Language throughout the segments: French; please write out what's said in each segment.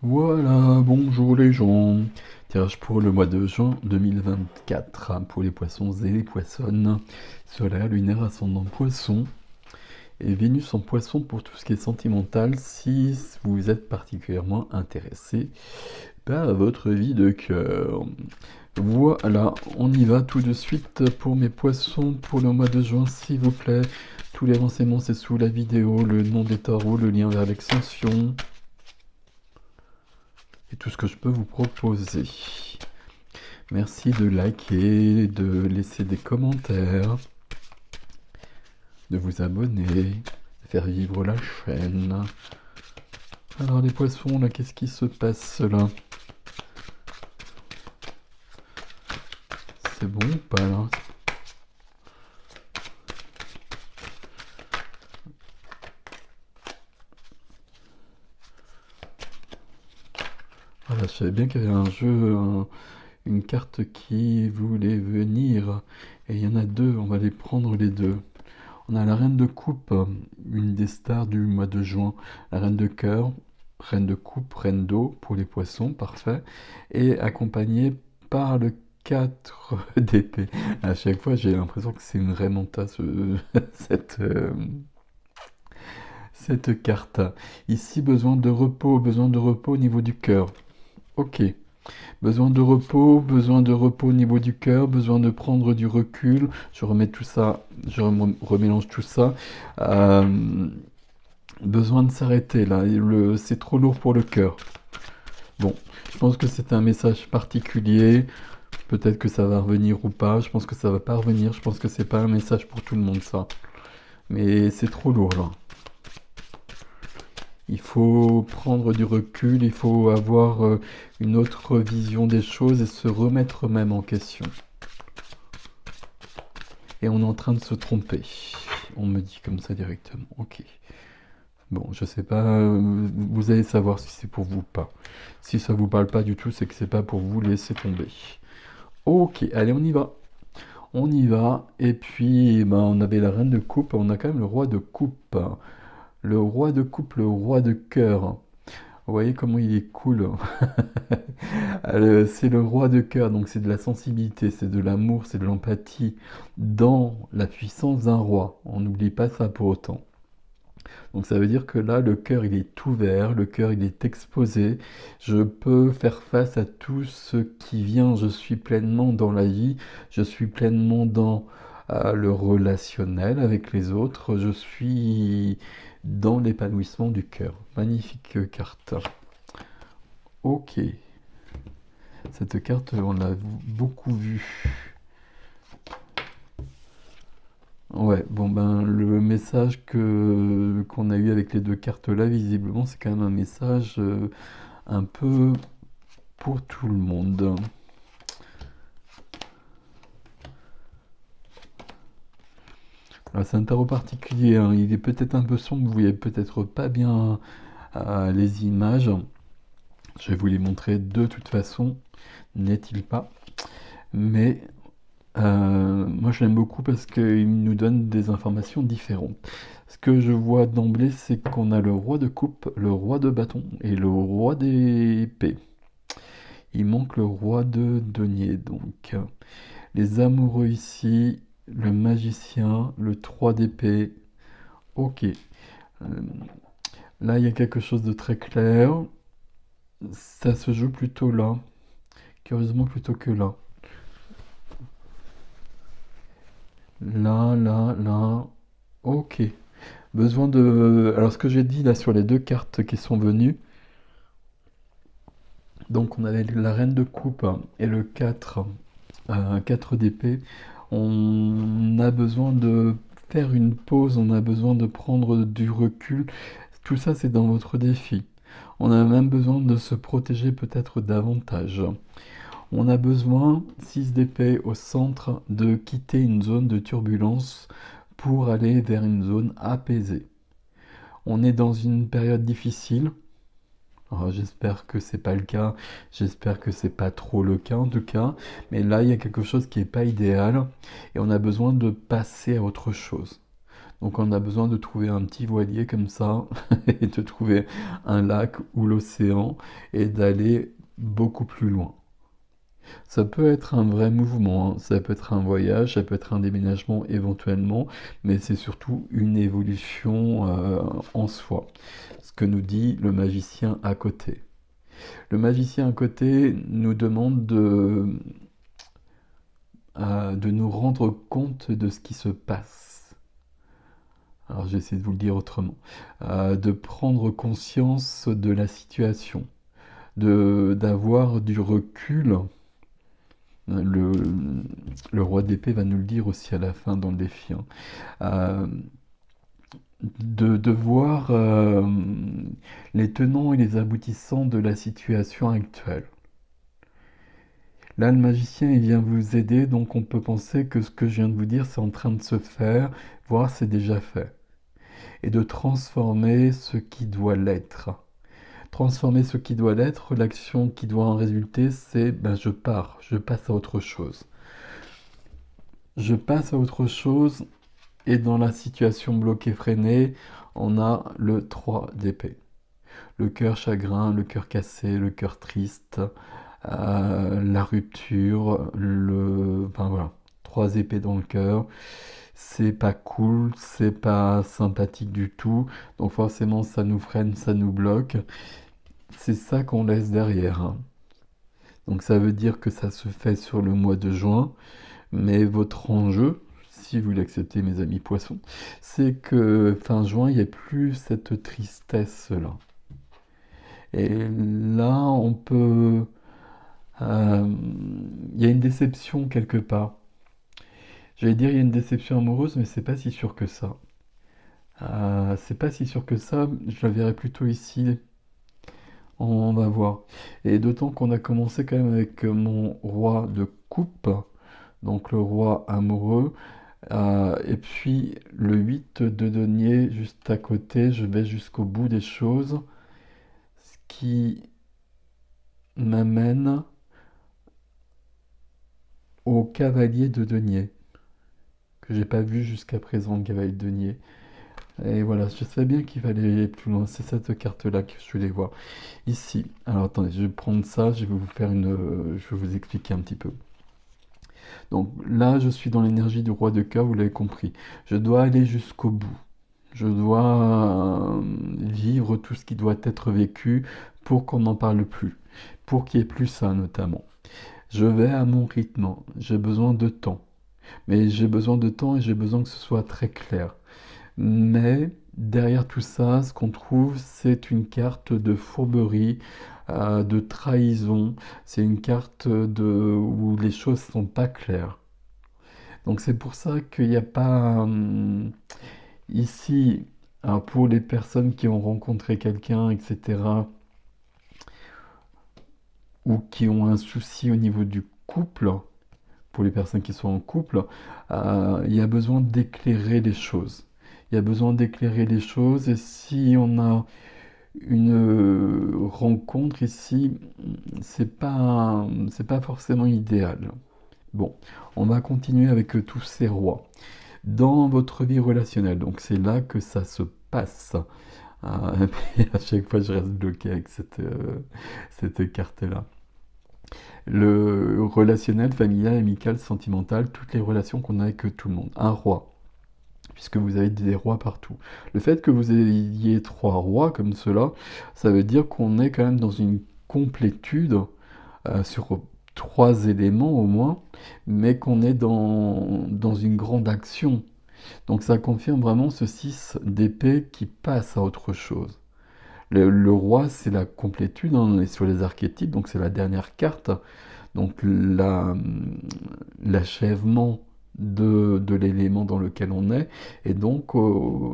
Voilà, bonjour les gens. Tirage pour le mois de juin 2024 pour les poissons et les poissonnes. Solaire, lunaire, ascendant poisson. Et Vénus en poisson pour tout ce qui est sentimental si vous êtes particulièrement intéressé par votre vie de cœur. Voilà, on y va tout de suite pour mes poissons pour le mois de juin, s'il vous plaît. Tous les renseignements, c'est sous la vidéo, le nom des tarots, le lien vers l'extension et tout ce que je peux vous proposer. Merci de liker, de laisser des commentaires, de vous abonner, de faire vivre la chaîne. Alors les poissons, là, qu'est-ce qui se passe là? C'est bon ou pas là? Voilà, je savais bien qu'il y avait un jeu, une carte qui voulait venir. Et il y en a deux, on va les prendre les deux. On a la reine de coupe, une des stars du mois de juin. La reine de cœur, reine de coupe, reine d'eau pour les poissons, parfait. Et accompagnée par le 4 d'épée. À chaque fois, j'ai l'impression que c'est une remonta, cette carte. Ici, besoin de repos au niveau du cœur. Ok. Besoin de repos au niveau du cœur, besoin de prendre du recul. Je remets tout ça, remélange tout ça. Euh, besoin de s'arrêter là, c'est trop lourd pour le cœur. Bon, je pense que c'est un message particulier. Peut-être que ça va revenir ou pas. Je pense que ça va pas revenir. Je pense que c'est pas un message pour tout le monde ça. Mais c'est trop lourd là. Il faut prendre du recul, il faut avoir une autre vision des choses et se remettre même en question. Et on est en train de se tromper. On me dit comme ça directement. Ok. Bon, je sais pas, vous allez savoir si c'est pour vous ou pas. Si ça vous parle pas du tout, c'est que c'est pas pour vous, laissez tomber. Ok, allez, on y va. On y va. Et puis, ben, on avait la reine de coupe, on a quand même le roi de coupe. Le roi de coupe, le roi de cœur. Vous voyez comment il est cool. C'est le roi de cœur, donc c'est de la sensibilité, c'est de l'amour, c'est de l'empathie dans la puissance d'un roi. On n'oublie pas ça pour autant. Donc ça veut dire que là, le cœur, il est ouvert, le cœur, il est exposé. Je peux faire face à tout ce qui vient. Je suis pleinement dans la vie, je suis pleinement dans le relationnel avec les autres. Je suis dans l'épanouissement du cœur. Magnifique carte. Ok. Cette carte, on l'a beaucoup vue. Ouais, bon ben le message que qu'on a eu avec les deux cartes là, visiblement, c'est quand même un message un peu pour tout le monde. Alors c'est un tarot particulier, hein. Il est peut-être un peu sombre, vous voyez peut-être pas bien les images. Je vais vous les montrer de toute façon, n'est-il pas? Mais moi, je l'aime beaucoup parce qu'il nous donne des informations différentes. Ce que je vois d'emblée, c'est qu'on a le roi de coupe, le roi de bâton et le roi d'épée. Il manque le roi de denier. Donc, les amoureux ici, le magicien, le 3 d'épée. Ok. Là, il y a quelque chose de très clair. Ça se joue plutôt là. Curieusement, plutôt que là. Là, là, là. Ok. Besoin de... Alors ce que j'ai dit là sur les deux cartes qui sont venues, donc on avait la reine de coupe et le 4, 4 d'épée, on a besoin de faire une pause, on a besoin de prendre du recul, tout ça c'est dans votre défi. On a même besoin de se protéger peut-être davantage. On a besoin, 6 d'épée au centre, de quitter une zone de turbulence pour aller vers une zone apaisée. On est dans une période difficile. J'espère que c'est pas le cas. J'espère que c'est pas trop le cas en tout cas. Mais là, il y a quelque chose qui est pas idéal et on a besoin de passer à autre chose. Donc on a besoin de trouver un petit voilier comme ça, et de trouver un lac ou l'océan, et d'aller beaucoup plus loin. Ça peut être un vrai mouvement, hein. Ça peut être un voyage, ça peut être un déménagement éventuellement, mais c'est surtout une évolution en soi. Ce que nous dit le magicien à côté. Le magicien à côté nous demande de nous rendre compte de ce qui se passe. Alors j'essaie de vous le dire autrement. De prendre conscience de la situation, d'avoir du recul. Le, le roi d'épée va nous le dire aussi à la fin dans le défi, hein. Euh, de voir les tenants et les aboutissants de la situation actuelle. Là, le magicien, il vient vous aider, donc on peut penser que ce que je viens de vous dire, c'est en train de se faire, voire c'est déjà fait. Et de transformer ce qui doit l'être. Transformer ce qui doit l'être, l'action qui doit en résulter, c'est ben, je passe à autre chose. Je passe à autre chose, et dans la situation bloquée, freinée, on a le 3 d'épée. Le cœur chagrin, le cœur cassé, le cœur triste, la rupture, enfin voilà, 3 épées dans le cœur. C'est pas cool, c'est pas sympathique du tout, donc forcément ça nous freine, ça nous bloque. C'est ça qu'on laisse derrière, hein. Donc ça veut dire que ça se fait sur le mois de juin, mais votre enjeu, si vous l'acceptez mes amis poissons, c'est que fin juin, il n'y a plus cette tristesse-là. Et là, on peut... Il y a une déception quelque part. J'allais dire il y a une déception amoureuse, mais c'est pas si sûr que ça. C'est pas si sûr que ça, je la verrai plutôt ici. On va voir. Et d'autant qu'on a commencé quand même avec mon roi de coupe, donc le roi amoureux. Et puis le 8 de denier juste à côté, je vais jusqu'au bout des choses, ce qui m'amène au cavalier de denier, que j'ai pas vu jusqu'à présent, le cavalier de denier. Et voilà, je savais bien qu'il fallait aller plus loin, c'est cette carte-là que je voulais voir. Ici, alors attendez, je vais prendre ça, je vais vous faire je vais vous expliquer un petit peu. Donc là, je suis dans l'énergie du roi de cœur, vous l'avez compris. Je dois aller jusqu'au bout. Je dois vivre tout ce qui doit être vécu pour qu'on n'en parle plus, pour qu'il n'y ait plus ça notamment. Je vais à mon rythme, j'ai besoin de temps. Mais j'ai besoin de temps et j'ai besoin que ce soit très clair. Mais derrière tout ça, ce qu'on trouve, c'est une carte de fourberie, de trahison. C'est une carte où les choses ne sont pas claires. Donc c'est pour ça qu'il n'y a pas ici, alors pour les personnes qui ont rencontré quelqu'un, etc., ou qui ont un souci au niveau du couple, pour les personnes qui sont en couple, il y a besoin d'éclairer les choses. Il y a besoin d'éclairer les choses, et si on a une rencontre ici, c'est pas forcément idéal. Bon, on va continuer avec tous ces rois. Dans votre vie relationnelle, donc c'est là que ça se passe. Et à chaque fois, je reste bloqué avec cette carte-là. Le relationnel, familial, amical, sentimental, toutes les relations qu'on a avec tout le monde. Un roi, puisque vous avez des rois partout. Le fait que vous ayez 3 rois comme cela, ça veut dire qu'on est quand même dans une complétude sur 3 éléments au moins, mais qu'on est dans une grande action. Donc ça confirme vraiment ce 6 d'épée qui passe à autre chose. Le roi, c'est la complétude, hein, on est sur les archétypes, donc c'est la dernière carte. Donc l'achèvement de l'élément dans lequel on est. Et donc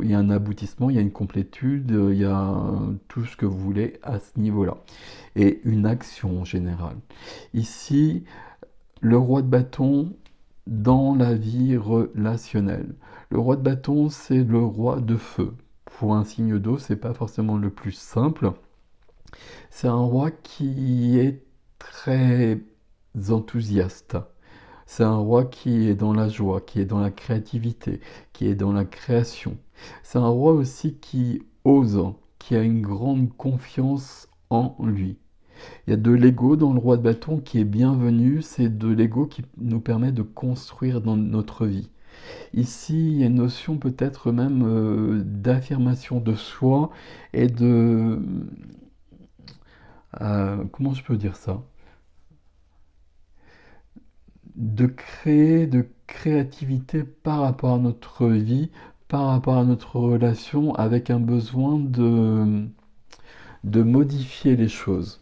il y a un aboutissement, il y a une complétude, il y a tout ce que vous voulez à ce niveau-là. Et une action en général. Ici, le roi de bâton dans la vie relationnelle. Le roi de bâton, c'est le roi de feu. Pour un signe d'eau, c'est pas forcément le plus simple. C'est un roi qui est très enthousiaste. C'est un roi qui est dans la joie, qui est dans la créativité, qui est dans la création. C'est un roi aussi qui ose, qui a une grande confiance en lui. Il y a de l'ego dans le roi de bâton qui est bienvenu, c'est de l'ego qui nous permet de construire dans notre vie. Ici, il y a une notion peut-être même d'affirmation de soi et comment je peux dire ça? De créer de créativité par rapport à notre vie, par rapport à notre relation, avec un besoin de modifier les choses.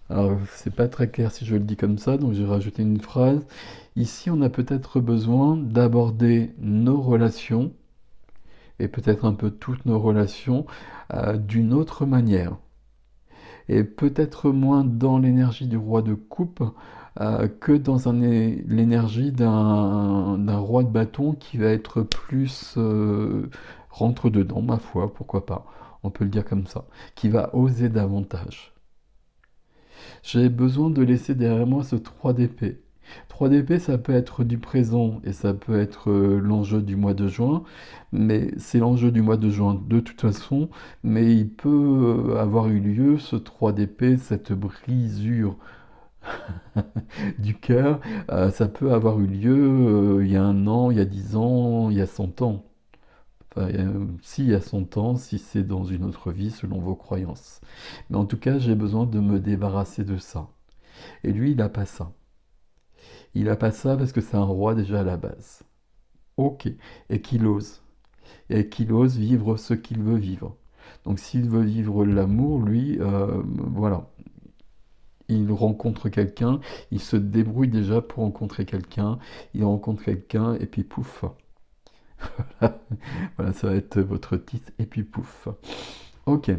Alors, c'est pas très clair si je le dis comme ça, donc j'ai rajouté une phrase. Ici, on a peut-être besoin d'aborder nos relations, et peut-être un peu toutes nos relations, d'une autre manière. Et peut-être moins dans l'énergie du roi de coupe que dans l'énergie d'un roi de bâton qui va être plus rentre dedans, ma foi, pourquoi pas, on peut le dire comme ça, qui va oser davantage. J'ai besoin de laisser derrière moi ce 3 d'épée. 3 d'épée, ça peut être du présent et ça peut être l'enjeu du mois de juin, mais c'est l'enjeu du mois de juin de toute façon, mais il peut avoir eu lieu ce 3 d'épée, cette brisure du cœur, ça peut avoir eu lieu il y a 1 an, il y a 10 ans, il y a 100 ans. Enfin, si il y a 100 ans, si c'est dans une autre vie selon vos croyances. Mais en tout cas, j'ai besoin de me débarrasser de ça. Et lui, il n'a pas ça. Il n'a pas ça parce que c'est un roi déjà à la base. Ok. Et qu'il ose. Et qu'il ose vivre ce qu'il veut vivre. Donc s'il veut vivre l'amour, lui, voilà. Il rencontre quelqu'un, il se débrouille déjà pour rencontrer quelqu'un, il rencontre quelqu'un et puis pouf. Voilà, ça va être votre titre et puis pouf. Ok.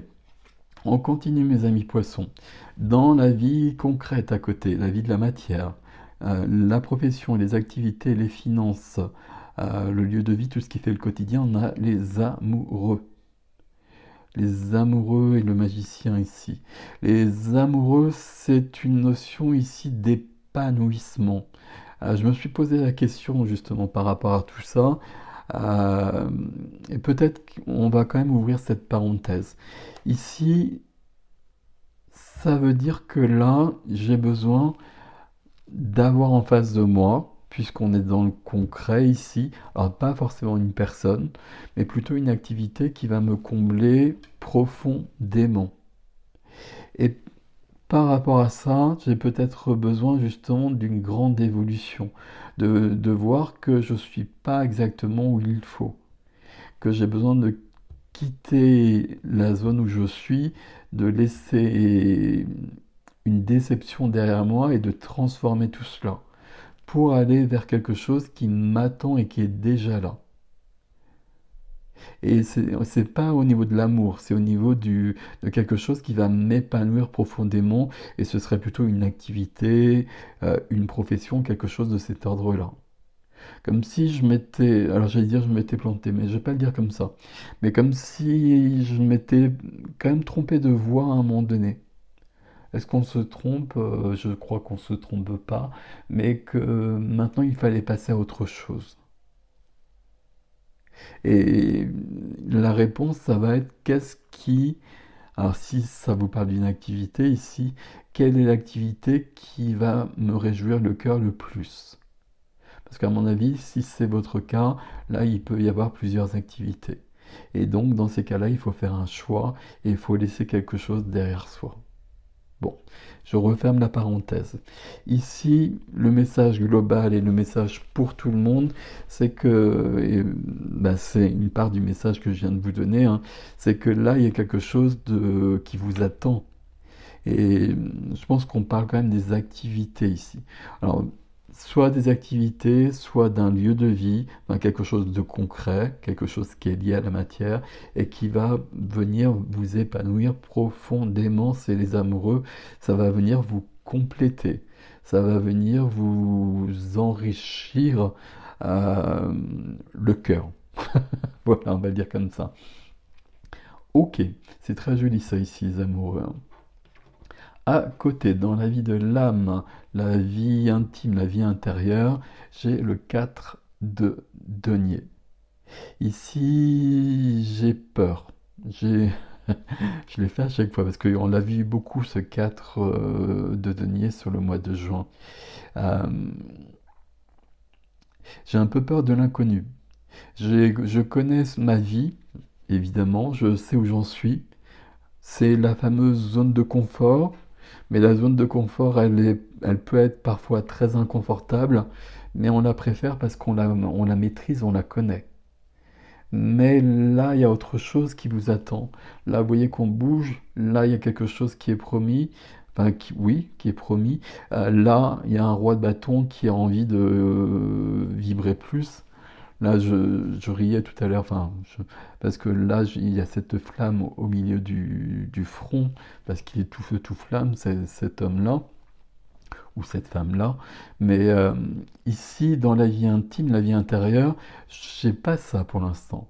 On continue mes amis poissons. Dans la vie concrète à côté, la vie de la matière, la profession, les activités, les finances, le lieu de vie, tout ce qui fait le quotidien, on a les amoureux. Les amoureux et le magicien ici. Les amoureux, c'est une notion ici d'épanouissement. Je me suis posé la question justement par rapport à tout ça. Euh, et peut-être qu'on va quand même ouvrir cette parenthèse. Ici, ça veut dire que là, j'ai besoin d'avoir en face de moi, puisqu'on est dans le concret ici, alors pas forcément une personne, mais plutôt une activité qui va me combler profondément. Et par rapport à ça, j'ai peut-être besoin justement d'une grande évolution, de voir que je ne suis pas exactement où il faut, que j'ai besoin de quitter la zone où je suis, de laisser une déception derrière moi et de transformer tout cela pour aller vers quelque chose qui m'attend et qui est déjà là. Et c'est pas au niveau de l'amour, c'est au niveau de quelque chose qui va m'épanouir profondément et ce serait plutôt une activité, une profession, quelque chose de cet ordre-là. Comme si je m'étais, alors j'allais dire je m'étais planté, mais je vais pas le dire comme ça, mais comme si je m'étais quand même trompé de voie à un moment donné. Est-ce qu'on se trompe? Je crois qu'on se trompe pas, mais que maintenant il fallait passer à autre chose. Et la réponse, ça va être qu'est-ce qui... Alors si ça vous parle d'une activité ici, quelle est l'activité qui va me réjouir le cœur le plus? Parce qu'à mon avis, si c'est votre cas, là, il peut y avoir plusieurs activités. Et donc, dans ces cas-là, il faut faire un choix et il faut laisser quelque chose derrière soi. Bon, je referme la parenthèse. Ici, le message global et le message pour tout le monde, c'est que, c'est une part du message que je viens de vous donner, hein, c'est que là, il y a quelque chose qui vous attend. Et je pense qu'on parle quand même des activités ici. Alors, soit des activités, soit d'un lieu de vie, dans quelque chose de concret, quelque chose qui est lié à la matière et qui va venir vous épanouir profondément. C'est les amoureux, ça va venir vous compléter, ça va venir vous enrichir le cœur. Voilà, on va le dire comme ça. Ok, c'est très joli ça ici, les amoureux, hein. À côté, dans la vie de l'âme, la vie intime, la vie intérieure, j'ai le 4 de denier. Ici, j'ai peur. J'ai... Je l'ai fait à chaque fois parce qu'on l'a vu beaucoup ce 4 de denier sur le mois de juin. Euh, j'ai un peu peur de l'inconnu. Je connais ma vie, évidemment, je sais où j'en suis. C'est la fameuse zone de confort, mais la zone de confort, elle peut être parfois très inconfortable, mais on la préfère parce on la maîtrise, on la connaît. Mais là, il y a autre chose qui vous attend. Là, vous voyez qu'on bouge. Là, il y a quelque chose qui est promis. Enfin, oui, qui est promis. Là, il y a un roi de bâton qui a envie de vibrer plus. Là, je riais tout à l'heure, parce que là, il y a cette flamme au milieu du front, parce qu'il est tout feu, tout flamme, cet homme-là, ou cette femme-là. Mais ici, dans la vie intime, la vie intérieure, j'ai pas ça pour l'instant.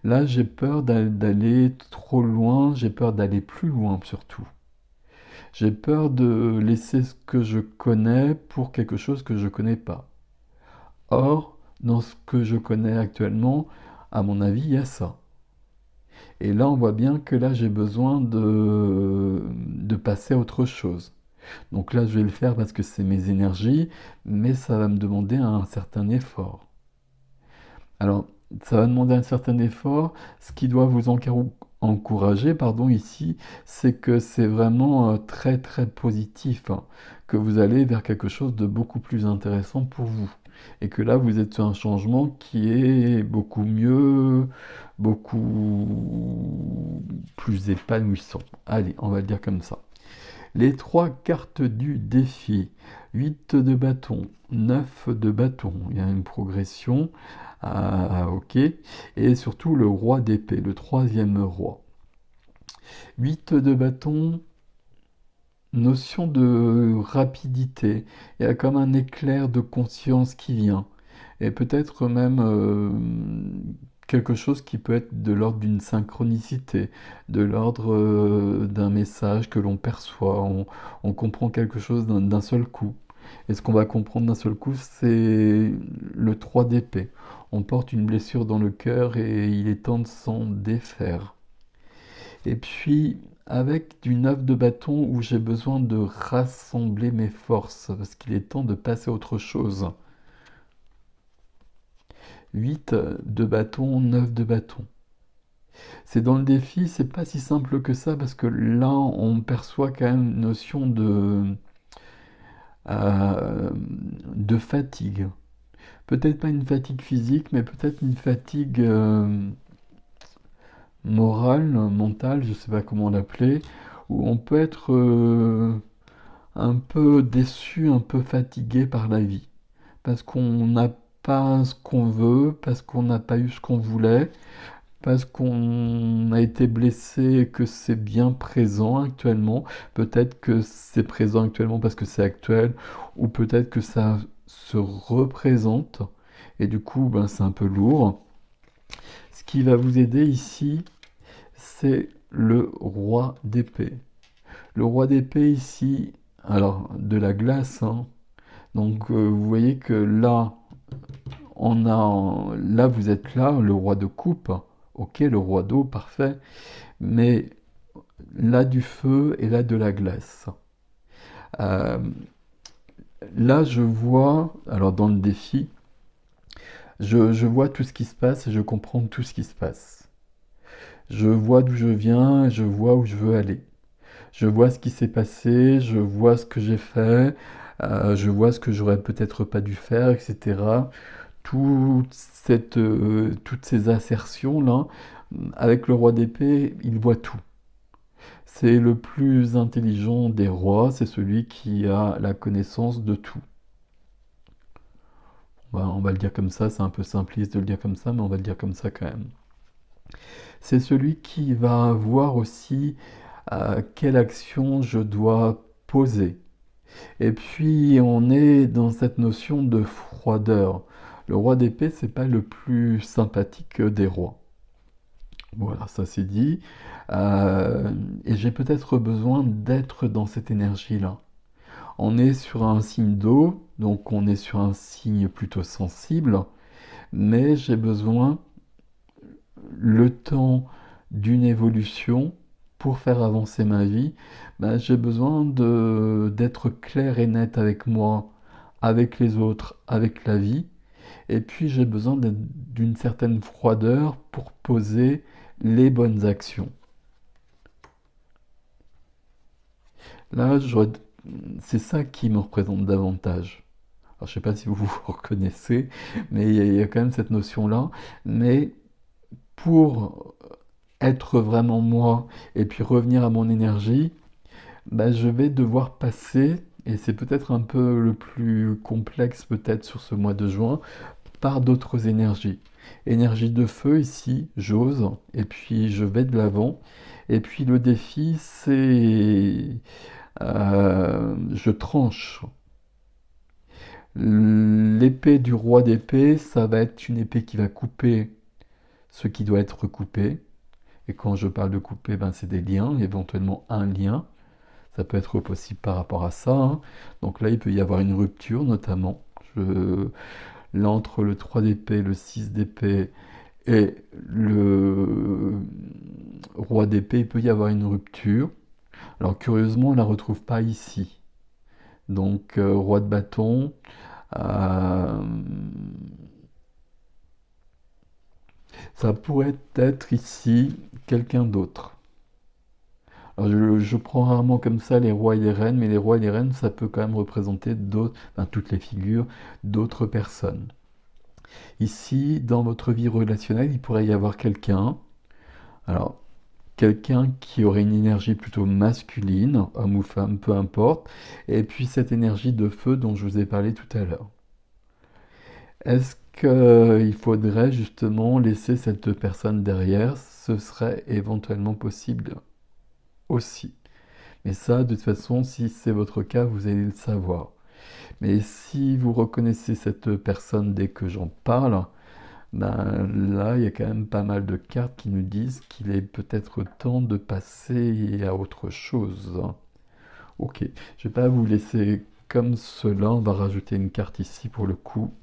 Là, j'ai peur d'aller trop loin, j'ai peur d'aller plus loin surtout. J'ai peur de laisser ce que je connais pour quelque chose que je connais pas. Or, dans ce que je connais actuellement, à mon avis, il y a ça. Et là, on voit bien que là, j'ai besoin de passer à autre chose. Donc là, je vais le faire parce que c'est mes énergies, mais ça va me demander un certain effort. Alors, ça va demander un certain effort. Ce qui doit vous encourager, pardon, ici, c'est que c'est vraiment très très positif, hein, que vous allez vers quelque chose de beaucoup plus intéressant pour vous. Et que là, vous êtes sur un changement qui est beaucoup mieux, beaucoup plus épanouissant. Allez, on va le dire comme ça. Les trois cartes du défi. 8 de bâton, 9 de bâton. Il y a une progression. Ok. Et surtout le roi d'épée, le troisième roi. 8 de bâton, notion de rapidité. Il y a comme un éclair de conscience qui vient. Et peut-être même quelque chose qui peut être de l'ordre d'une synchronicité, de l'ordre d'un message que l'on perçoit. On comprend quelque chose d'un seul coup. Et ce qu'on va comprendre d'un seul coup, c'est le 3 d'épée. On porte une blessure dans le cœur et il est temps de s'en défaire. Et puis, avec du 9 de bâton où j'ai besoin de rassembler mes forces, parce qu'il est temps de passer à autre chose. 8 de bâton, 9 de bâton. C'est dans le défi, c'est pas si simple que ça, parce que là, on perçoit quand même une notion de fatigue. Peut-être pas une fatigue physique, mais peut-être une fatigue morale, mentale, je sais pas comment l'appeler, où on peut être un peu déçu, un peu fatigué par la vie, parce qu'on n'a pas ce qu'on veut, parce qu'on n'a pas eu ce qu'on voulait, parce qu'on a été blessé et que c'est bien présent actuellement. Peut-être que c'est présent actuellement parce que c'est actuel, ou peut-être que ça se représente, et du coup, ben, c'est un peu lourd. Ce qui va vous aider ici, c'est le roi d'épée. Le roi d'épée ici, alors de la glace, hein. Donc vous voyez que là, là vous êtes là, le roi de coupe, ok, le roi d'eau, parfait, mais là du feu et là de la glace. Euh, Là je vois, alors dans le défi, je vois tout ce qui se passe et je comprends tout ce qui se passe. Je vois d'où je viens et je vois où je veux aller. Je vois ce qui s'est passé, je vois ce que j'ai fait, je vois ce que j'aurais peut-être pas dû faire, etc. Toutes ces assertions-là, avec le roi d'épée, il voit tout. C'est le plus intelligent des rois, c'est celui qui a la connaissance de tout. On va le dire comme ça, c'est un peu simpliste de le dire comme ça, mais on va le dire comme ça quand même. C'est celui qui va voir aussi quelle action je dois poser. Et puis on est dans cette notion de froideur. Le roi d'épée, c'est pas le plus sympathique des rois. Voilà, ça c'est dit. Et j'ai peut-être besoin d'être dans cette énergie-là. On est sur un signe d'eau, donc on est sur un signe plutôt sensible, mais j'ai besoin le temps d'une évolution pour faire avancer ma vie. Ben, j'ai besoin d'être clair et net avec moi, avec les autres, avec la vie. Et puis j'ai besoin d'une certaine froideur pour poser les bonnes actions. Là, c'est ça qui me représente davantage. Alors, je ne sais pas si vous vous reconnaissez, mais il y a quand même cette notion-là. Mais pour être vraiment moi et puis revenir à mon énergie, bah, je vais devoir passer, et c'est peut-être un peu le plus complexe peut-être sur ce mois de juin, par d'autres énergies. Énergie de feu ici, j'ose, et puis je vais de l'avant. Et puis le défi, c'est je tranche. L'épée du roi d'épée, ça va être une épée qui va couper ce qui doit être coupé. Et quand je parle de couper, ben, c'est des liens, éventuellement un lien. Ça peut être possible par rapport à ça, hein. Donc là, il peut y avoir une rupture, notamment. Là, entre le 3 d'épée, le 6 d'épée et le roi d'épée, il peut y avoir une rupture. Alors curieusement, on ne la retrouve pas ici. Donc roi de bâton, euh, ça pourrait être ici quelqu'un d'autre. Alors, je prends rarement comme ça les rois et les reines, mais les rois et les reines, ça peut quand même représenter d'autres, enfin, toutes les figures d'autres personnes. Ici, dans votre vie relationnelle, il pourrait y avoir quelqu'un, alors quelqu'un qui aurait une énergie plutôt masculine, homme ou femme, peu importe, et puis cette énergie de feu dont je vous ai parlé tout à l'heure. Est-ce qu'il faudrait justement laisser cette personne derrière? Ce serait éventuellement possible aussi. Mais ça, de toute façon, si c'est votre cas, vous allez le savoir. Mais si vous reconnaissez cette personne dès que j'en parle, ben là, il y a quand même pas mal de cartes qui nous disent qu'il est peut-être temps de passer à autre chose. Ok, je vais pas vous laisser comme cela. On va rajouter une carte ici pour le coup.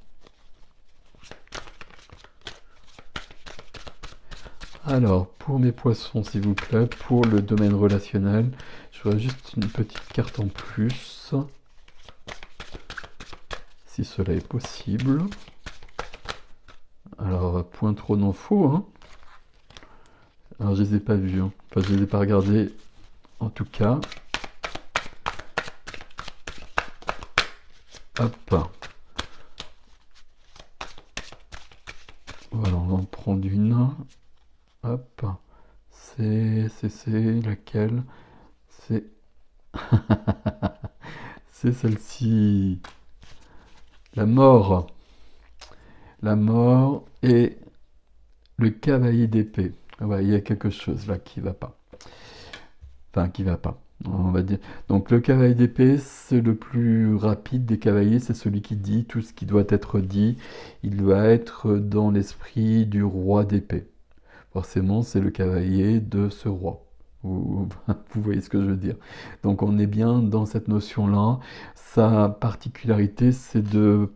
Alors, pour mes poissons, s'il vous plaît, pour le domaine relationnel, je vois juste une petite carte en plus, si cela est possible. Alors, point trop non faux, hein. Alors, je les ai pas vus, hein. Enfin, je les ai pas regardés, en tout cas. Hop. Voilà, on va en prendre une. Hop. C'est laquelle? C'est... C'est celle-ci. La mort. La mort et le cavalier d'épée. Ah ouais, il y a quelque chose là qui va pas. Enfin, qui va pas, on va dire. Donc le cavalier d'épée, c'est le plus rapide des cavaliers, c'est celui qui dit tout ce qui doit être dit. Il doit être dans l'esprit du roi d'épée. Forcément, c'est le cavalier de ce roi. Vous voyez ce que je veux dire. Donc on est bien dans cette notion-là. Sa particularité, c'est de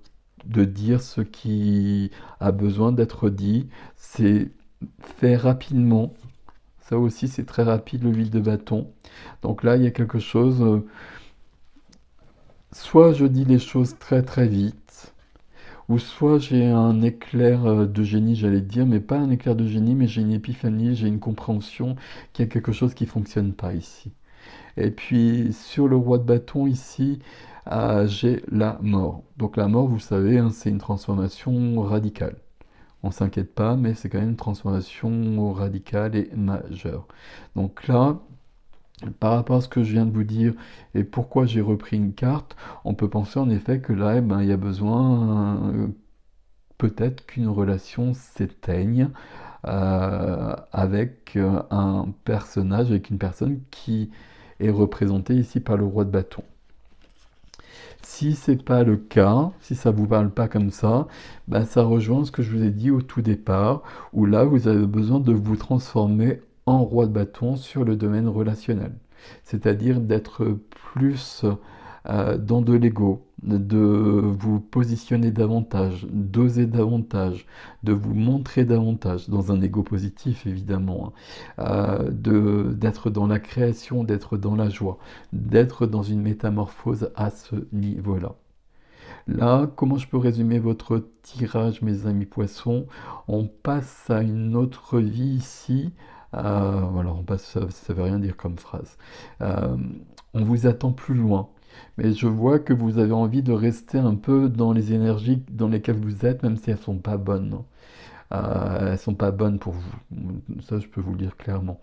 dire ce qui a besoin d'être dit. C'est fait rapidement. Ça aussi, c'est très rapide, le huile de bâton. Donc là, il y a quelque chose. Soit je dis les choses très très vite, ou soit j'ai un éclair de génie, j'allais dire, mais pas un éclair de génie, mais j'ai une épiphanie, j'ai une compréhension qu'il y a quelque chose qui ne fonctionne pas ici. Et puis sur le roi de bâton ici, j'ai la mort. Donc la mort, vous savez, hein, c'est une transformation radicale. On ne s'inquiète pas, mais c'est quand même une transformation radicale et majeure. Donc là, par rapport à ce que je viens de vous dire et pourquoi j'ai repris une carte, on peut penser en effet que là, eh ben, il y a besoin peut-être qu'une relation s'éteigne avec un personnage, avec une personne qui est représentée ici par le roi de bâton. Si c'est pas le cas, si ça vous parle pas comme ça, ben ça rejoint ce que je vous ai dit au tout départ, où là vous avez besoin de vous transformer en roi de bâton sur le domaine relationnel. C'est-à-dire d'être plus dans de l'ego, de vous positionner davantage, d'oser davantage, de vous montrer davantage, dans un ego positif évidemment, hein, d'être dans la création, d'être dans la joie, d'être dans une métamorphose à ce niveau-là. Là, comment je peux résumer votre tirage, mes amis poissons? On passe à une autre vie ici. Voilà, on passe, ça veut rien dire comme phrase. Euh, on vous attend plus loin. Mais je vois que vous avez envie de rester un peu dans les énergies dans lesquelles vous êtes, même si elles sont pas bonnes. Elles sont pas bonnes pour vous. Ça, je peux vous le dire clairement.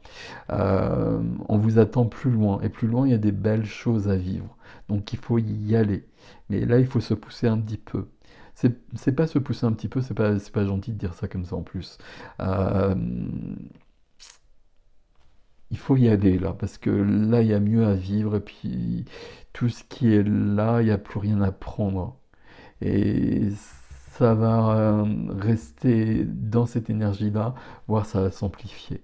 On vous attend plus loin. Et plus loin, il y a des belles choses à vivre. Donc il faut y aller. Mais là, il faut se pousser un petit peu. C'est pas se pousser un petit peu, c'est pas gentil de dire ça comme ça en plus. Euh, il faut y aller là, parce que là, il y a mieux à vivre. Et puis, tout ce qui est là, il n'y a plus rien à prendre. Et ça va rester dans cette énergie-là, voire ça va s'amplifier.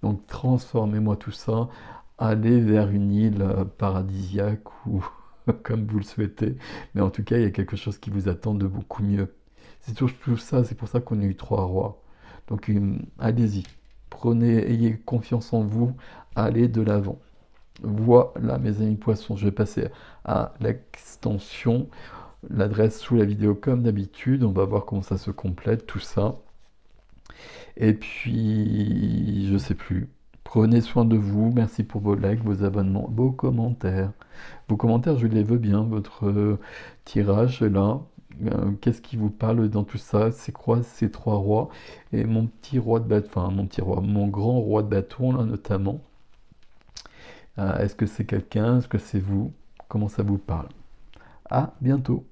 Donc transformez-moi tout ça, allez vers une île paradisiaque ou comme vous le souhaitez. Mais en tout cas, il y a quelque chose qui vous attend de beaucoup mieux. C'est tout ça, c'est pour ça qu'on a eu trois rois. Donc allez-y, prenez, ayez confiance en vous, allez de l'avant. Voilà mes amis poissons, je vais passer à l'extension, l'adresse sous la vidéo comme d'habitude, on va voir comment ça se complète, tout ça. Et puis, je sais plus. Prenez soin de vous. Merci pour vos likes, vos abonnements, vos commentaires. Vos commentaires, je les veux bien. Votre tirage là. Qu'est-ce qui vous parle dans tout ça? C'est quoi ces trois rois? Et mon petit roi de bâton, enfin mon petit roi, mon grand roi de bâton là notamment. Est-ce que c'est quelqu'un? Est-ce que c'est vous? Comment ça vous parle? À bientôt.